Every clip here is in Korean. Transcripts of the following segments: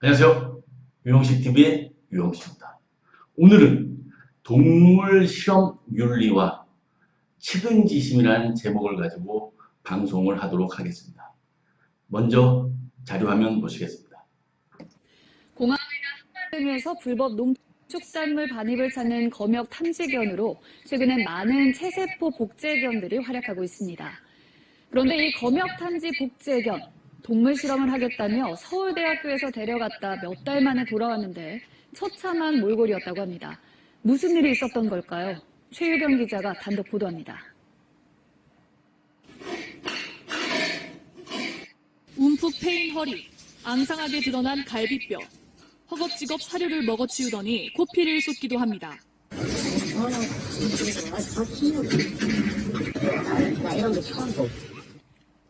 안녕하세요. 유형식TV의 유형식입니다. 오늘은 동물 실험 윤리와 측은지심이라는 제목을 가지고 방송을 하도록 하겠습니다. 먼저 자료화면 보시겠습니다. 공항이나 한강 등에서 불법 농축산물 반입을 찾는 검역 탐지견으로 최근엔 많은 체세포 복제견들이 활약하고 있습니다. 그런데 이 검역 탐지 복제견, 동물 실험을 하겠다며 서울대학교에서 데려갔다 몇 달 만에 돌아왔는데 처참한 몰골이었다고 합니다. 무슨 일이 있었던 걸까요? 최유경 기자가 단독 보도합니다. 움푹 패인 허리, 앙상하게 드러난 갈비뼈, 허겁지겁 사료를 먹어치우더니 코피를 쏟기도 합니다.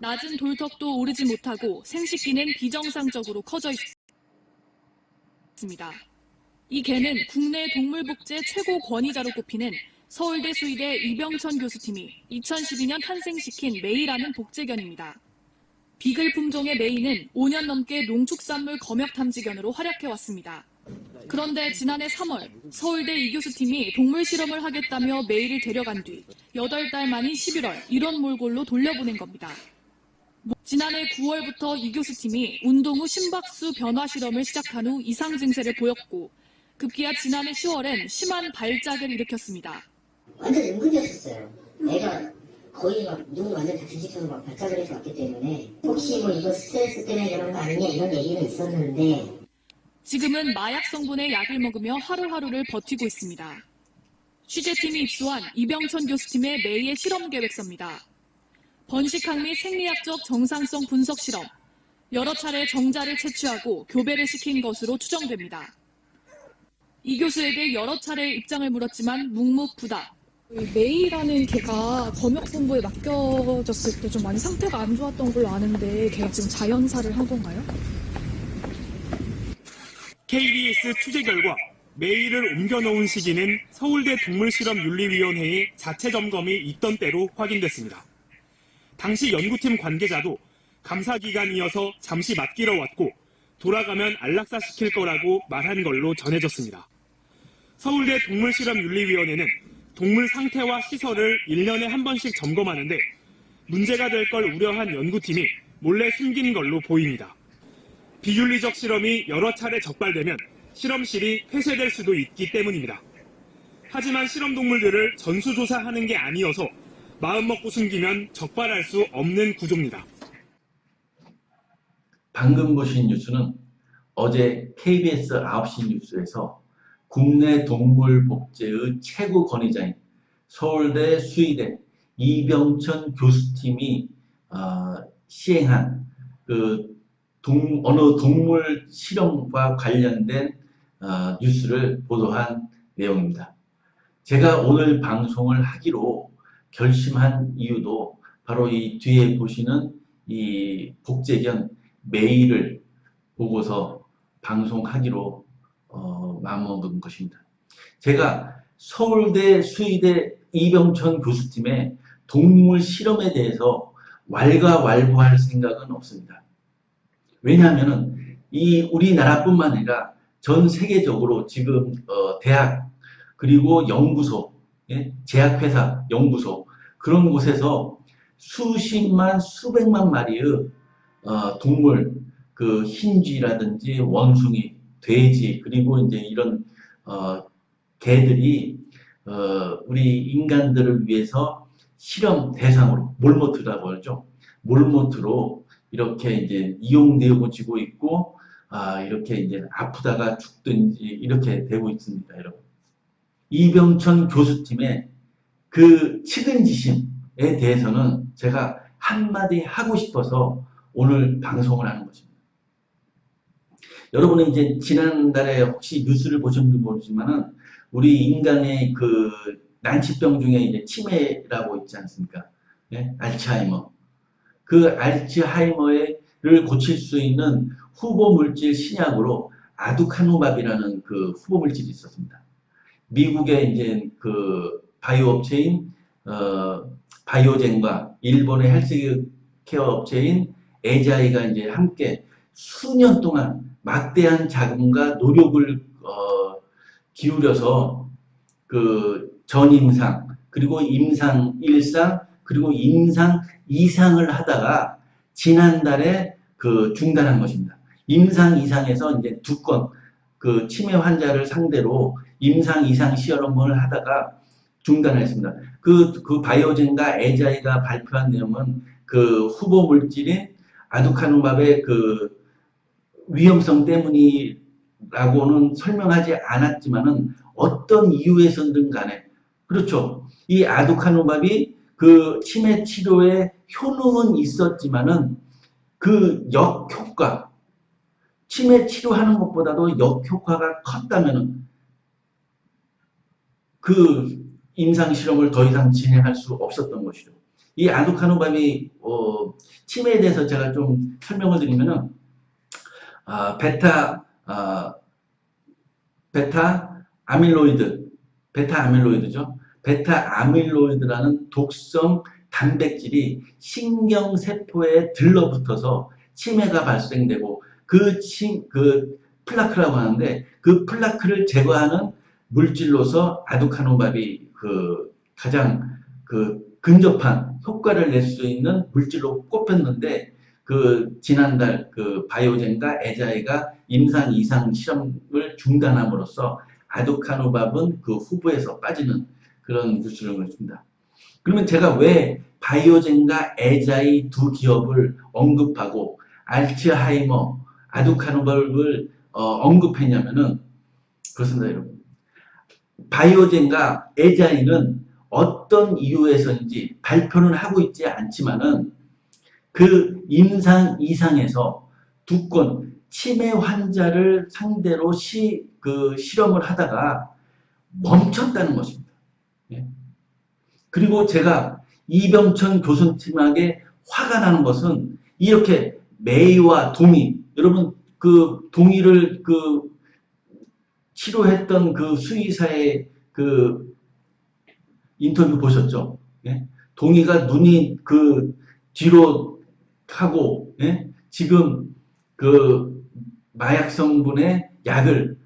낮은 돌턱도 오르지 못하고 생식기는 비정상적으로 커져 있습니다. 이 개는 국내 동물복제 최고 권위자로 꼽히는 서울대 수의대 이병천 교수팀이 2012년 탄생시킨 메이라는 복제견입니다. 비글 품종의 메이는 5년 넘게 농축산물 검역 탐지견으로 활약해왔습니다. 그런데 지난해 3월 서울대 이 교수팀이 동물 실험을 하겠다며 메이를 데려간 뒤 8달 만인 11월 이런 몰골로 돌려보낸 겁니다. 지난해 9월부터 이 교수팀이 운동 후 심박수 변화 실험을 시작한 후 이상 증세를 보였고 급기야 지난해 10월엔 심한 발작을 일으켰습니다. 완전 은근이었어요. 애가 거의 막 눈을 완전 다 뒤집혀서 막 발작을 해서 왔기 때문에 혹시 뭐 이거 스트레스 때문에 이런 거 아니냐 이런 얘기는 있었는데 지금은 마약 성분의 약을 먹으며 하루하루를 버티고 있습니다. 취재팀이 입수한 이병천 교수팀의 메이의 실험 계획서입니다. 번식학 및 생리학적 정상성 분석 실험, 여러 차례 정자를 채취하고 교배를 시킨 것으로 추정됩니다. 이 교수에게 여러 차례 입장을 물었지만 묵묵부답. 메이라는 개가 검역 본부에 맡겨졌을 때 좀 많이 상태가 안 좋았던 걸로 아는데 걔가 지금 자연사를 한 건가요? KBS 취재 결과 메이를 옮겨놓은 시기는 서울대 동물실험윤리위원회의 자체 점검이 있던 때로 확인됐습니다. 당시 연구팀 관계자도 감사기간이어서 잠시 맡기러 왔고 돌아가면 안락사시킬 거라고 말한 걸로 전해졌습니다. 서울대 동물실험윤리위원회는 동물 상태와 시설을 1년에 한 번씩 점검하는데 문제가 될 걸 우려한 연구팀이 몰래 숨긴 걸로 보입니다. 비윤리적 실험이 여러 차례 적발되면 실험실이 폐쇄될 수도 있기 때문입니다. 하지만 실험동물들을 전수조사하는 게 아니어서 마음먹고 숨기면 적발할 수 없는 구조입니다. 방금 보신 뉴스는 어제 KBS 9시 뉴스에서 국내 동물 복제의 최고 권위자인 서울대 수의대 이병천 교수팀이 시행한 어느 동물 실험과 관련된 뉴스를 보도한 내용입니다. 제가 오늘 방송을 하기로 결심한 이유도 바로 이 뒤에 보시는 이 복제견 메이를 보고서 방송하기로 마음먹은 것입니다. 제가 서울대 수의대 이병천 교수팀의 동물 실험에 대해서 왈가왈부할 생각은 없습니다. 왜냐하면 이 우리나라뿐만 아니라 전 세계적으로 지금 대학 그리고 연구소, 제약회사 연구소 그런 곳에서 수십만 수백만 마리의 동물 그 흰쥐라든지 원숭이, 돼지 그리고 이제 이런 개들이 우리 인간들을 위해서 실험 대상으로 몰모트라고 하죠. 몰모트로 이렇게 이제 이용되고 지고 있고 이렇게 이제 아프다가 죽든지 이렇게 되고 있습니다, 여러분. 이병천 교수팀의 그 측은지심에 대해서는 제가 한마디 하고 싶어서 오늘 방송을 하는 것입니다. 여러분은 이제 지난달에 혹시 뉴스를 보셨는지 모르지만은 우리 인간의 그 난치병 중에 이제 치매라고 있지 않습니까? 네? 알츠하이머. 그 알츠하이머를 고칠 수 있는 후보 물질 신약으로 아두카누밥이라는 그 후보 물질이 있었습니다. 미국의 이제 그 바이오 업체인 바이오젠과 일본의 헬스케어 업체인 에자이가 이제 함께 수년 동안 막대한 자금과 노력을 기울여서 그 전임상, 그리고 임상 1상, 그리고 임상 2상을 하다가 지난달에 그 중단한 것입니다. 임상 2상에서 이제 2건 그 치매 환자를 상대로 임상 2상 시험을 하다가 중단을 했습니다. 그 바이오젠과 에자이가 발표한 내용은 그 후보 물질인 아두카누밥의 그 위험성 때문이라고는 설명하지 않았지만은 어떤 이유에서든 간에 그렇죠. 이 아두카누밥이 그 치매 치료에 효능은 있었지만은 그 역효과, 치매 치료하는 것보다도 역효과가 컸다면은 그 임상 실험을 더 이상 진행할 수 없었던 것이죠. 이 아두카누밥이 치매에 대해서 제가 좀 설명을 드리면은 베타 아밀로이드죠. 베타 아밀로이드라는 독성 단백질이 신경세포에 들러붙어서 치매가 발생되고 그 플라크라고 하는데 그 플라크를 제거하는 물질로서 아두카누밥이 그 가장 그 근접한 효과를 낼 수 있는 물질로 꼽혔는데 그 지난달 그 바이오젠과 에자이가 임상 2상 실험을 중단함으로써 아두카누밥은 그 후보에서 빠지는 그런 뉴스를 했습니다. 그러면 제가 왜 바이오젠과 에자이 두 기업을 언급하고 알츠하이머, 아두카누밥을 언급했냐면은 그렇습니다, 여러분. 바이오젠과 에자이는 어떤 이유에서인지 발표는 하고 있지 않지만은 그 임상 2상에서 2건 치매 환자를 상대로 실험을 하다가 멈췄다는 것입니다. 예. 그리고 제가 이병천 교수님에게 화가 나는 것은 이렇게 메이와 동의, 여러분 그 동의를 그 치료했던 그 수의사의 그 인터뷰 보셨죠? 예? 동의가 눈이 그 뒤로 하고, 예? 지금 그 마약 성분의 약을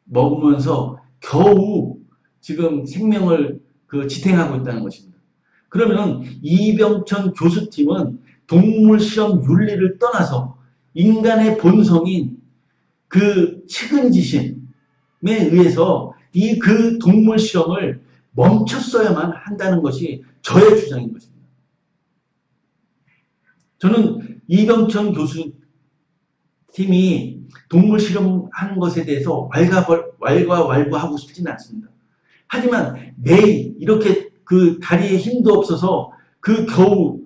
먹으면서 겨우 지금 생명을 그 지탱하고 있다는 것입니다. 그러면 이병천 교수팀은 동물 실험 윤리를 떠나서 인간의 본성인 그 측은지심에 의해서 이 그 동물 실험을 멈췄어야만 한다는 것이 저의 주장인 것입니다. 저는 이병천 교수팀이 동물 실험하는 것에 대해서 왈가왈부하고 싶지는 않습니다. 하지만 매일 이렇게 그 다리에 힘도 없어서 그 겨우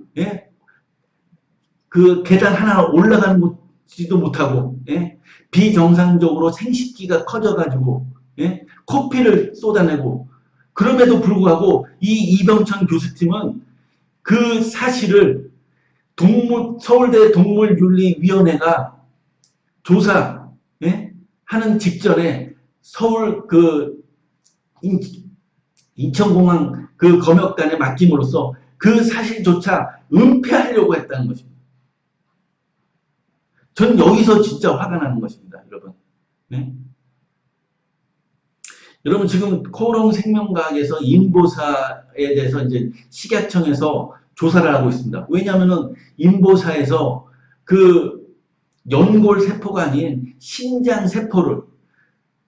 그 계단 하나 올라가지도 못하고 비정상적으로 생식기가 커져가지고 코피를 쏟아내고 그럼에도 불구하고 이 이병천 교수팀은 그 사실을 서울대 동물윤리위원회가 조사 하는 직전에 서울 그 인천공항 그 검역단에 맡김으로써 그 사실조차 은폐하려고 했다는 것입니다. 전 여기서 진짜 화가 나는 것입니다, 여러분. 여러분 지금 코롱생명과학에서 인보사에 대해서 이제 식약청에서 조사를 하고 있습니다. 왜냐하면은 인보사에서 그 연골 세포가 아닌 신장 세포를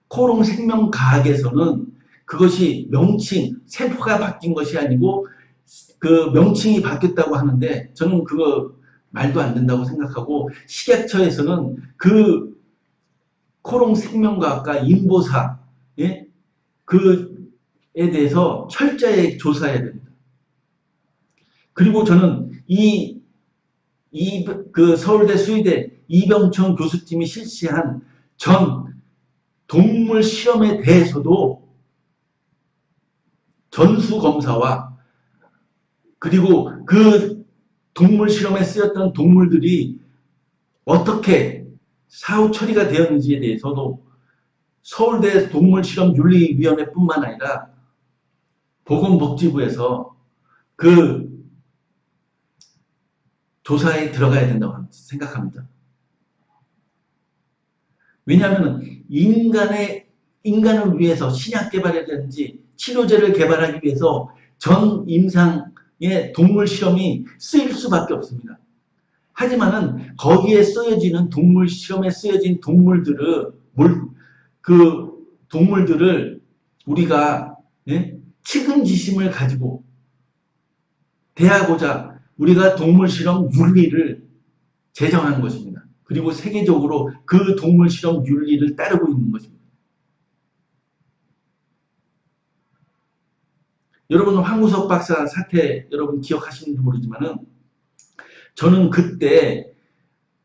코롱생명과학에서는 그것이 명칭, 세포가 바뀐 것이 아니고 그 명칭이 바뀌었다고 하는데 저는 그거 말도 안 된다고 생각하고 식약처에서는 그 코롱생명과학과 인보사 그에 대해서 철저히 조사해야 됩니다. 그리고 저는 그 서울대 수의대 이병천 교수팀이 실시한 전 동물 실험에 대해서도 전수검사와 그리고 그 동물 실험에 쓰였던 동물들이 어떻게 사후 처리가 되었는지에 대해서도 서울대 동물실험윤리위원회뿐만 아니라 보건복지부에서 그 조사에 들어가야 된다고 생각합니다. 왜냐하면 인간을 위해서 신약 개발이라든지 치료제를 개발하기 위해서 전 임상의 동물 실험이 쓰일 수밖에 없습니다. 하지만은 거기에 쓰여지는 동물 실험에 쓰여진 동물들을 우리가 측은지심을 가지고 대하고자 우리가 동물 실험 윤리를 제정한 것입니다. 그리고 세계적으로 그 동물 실험 윤리를 따르고 있는 것입니다. 여러분 황우석 박사 사태 여러분 기억하시는지 모르지만은 저는 그때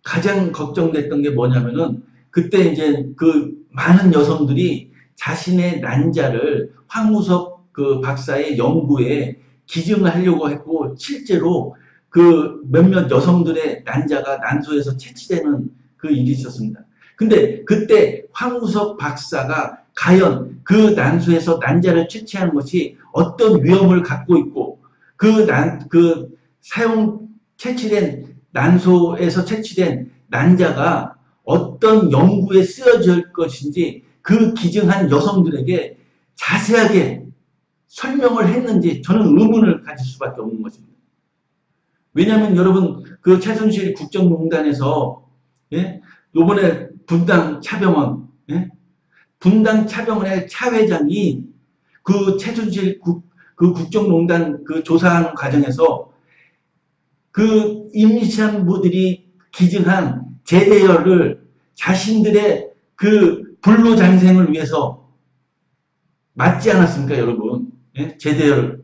가장 걱정됐던 게 뭐냐면은 그때 이제 그 많은 여성들이 자신의 난자를 황우석 그 박사의 연구에 기증을 하려고 했고 실제로 그 몇몇 여성들의 난자가 난소에서 채취되는 그 일이 있었습니다. 근데 그때 황우석 박사가 과연 그 난소에서 난자를 채취하는 것이 어떤 위험을 갖고 있고 채취된 난소에서 채취된 난자가 어떤 연구에 쓰여질 것인지 그 기증한 여성들에게 자세하게 설명을 했는지 저는 의문을 가질 수밖에 없는 것입니다. 왜냐하면 여러분 그 최순실 국정농단에서 요번에 분당 차병원 분당 차병원의 차 회장이 그 최순실 그 국정농단 그 조사하는 과정에서 그 임시한부들이 기증한 제대열을 자신들의 그 불로장생을 위해서 맞지 않았습니까, 여러분? 제대열,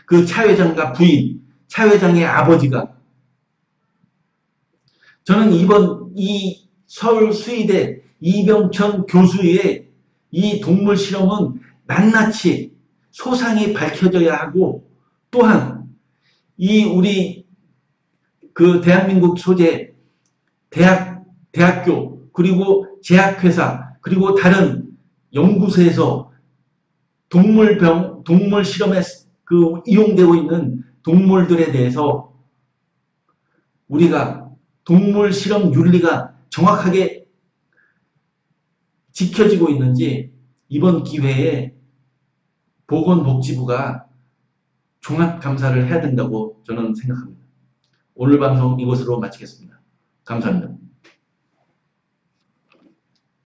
그 차 회장과 부인, 차 회장의 아버지가. 저는 이 서울 수의대 이병천 교수의 이 동물 실험은 낱낱이 소상히 밝혀져야 하고 또한 이 우리 그 대한민국 소재 대학교 그리고 제약회사 그리고 다른 연구소에서 동물 실험에 그 이용되고 있는 동물들에 대해서 우리가 동물 실험 윤리가 정확하게 지켜지고 있는지 이번 기회에 보건복지부가 종합감사를 해야 된다고 저는 생각합니다. 오늘 방송 이것으로 마치겠습니다. 감사합니다.